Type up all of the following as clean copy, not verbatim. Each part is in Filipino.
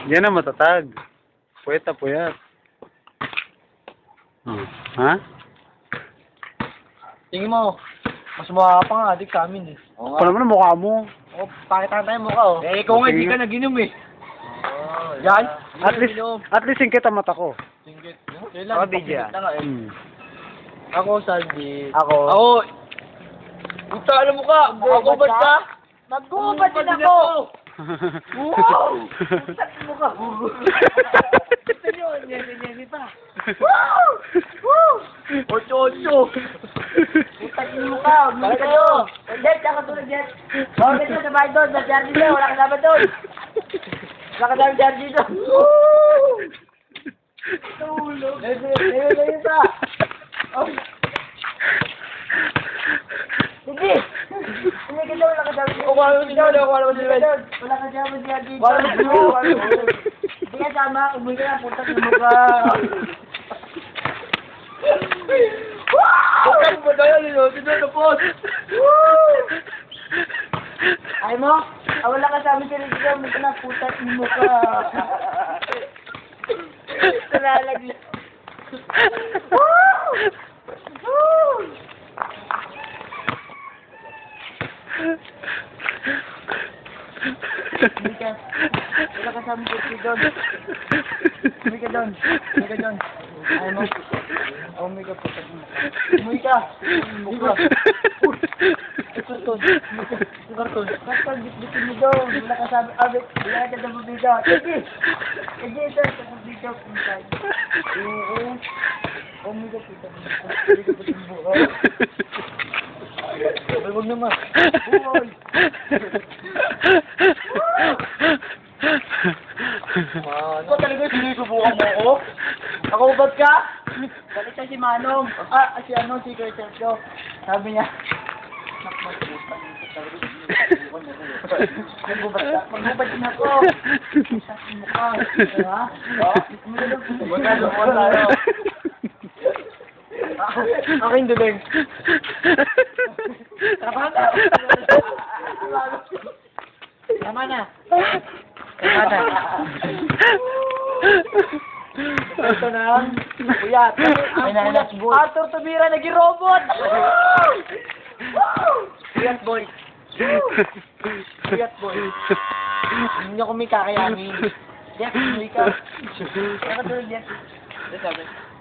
Yan na matatag. Puyat na puyat. Ha? Tingin mo, mas mukha pa nga adik sa amin eh. Ano naman ang mukha mo? Oh, pakit tayo mukha oh. Eh, ikaw nga hindi ka naginom eh. Yan? At least yung kita mata ko. Singgit. Ako, Bidya. Ako, Saldi. Ako. Puta, alam mo ka? Ako ba't ka? Mag-uubad din ako! Wow! Puta mo ka! Ito yun, yan pa. Wow! Wow! 8-8! Puta mo ka! Balik ka doon! Jet, saka tulad Jet! Bawag ka sa bahay doon, sa Jardy doon, wala ka dapat doon! Wala ka dapat Jardy doon! Woo! Tulog! Ayun pa! Sige! Hindi ka daw, wala ka dapat Jardy! Wala ka dapat Jardy doon! Hindi ka sama, umuwi ka na, puta mo ka! Wow! Madaya nyo, tinay na po! Ay mo? Wala ka sa amin sa rin mo ka na, puta mo ka! Talalagli! Wow! Woo! Wala ka sa amin sa rin doon. Umuwi ka doon. Umuwi ka doon. Ay mo? Umuwi ka po. Umuwi ka. Umuwi ka. Karton. Karton. Karton. Bitin mo doon. Wala ka sabi. Wala ka sa pabida. Sige. Sige ito. Sa pabida. Oo. Umuwi ka po. Umuwi ka po sa buka. Ay, huwag naman. Uy. Ito talaga sinusubukan mo ako? Ako ba't ka? Balik ka si Manong. Si Kuya Sergio. Sabi niya, magbubad din ako. Sabi mo ka. Ha? Aking duling. Tama na. Tama na. Ito na. Kuya, Arthur Tumira naging robot. Kuyat boy. Kuyat boy. Hindi niyo kami kakayanin. Jeff, hindi ka. Saka doon, Jeff.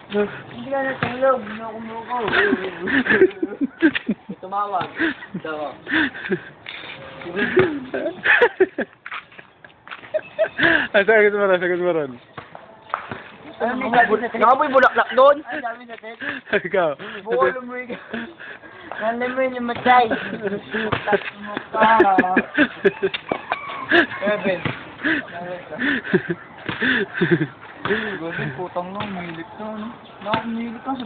Hindi ka natulog. Hindi ako muko. Tumawag. Dawa. Sagot mo ron. Nakamoy bulaklak doon. Ay, dami na tek. Ikaw. Bukol mo yung... Nandun mo yung matay. Putak mo ka. Evan. Gawin putang na, umilit na. Umilit ka sa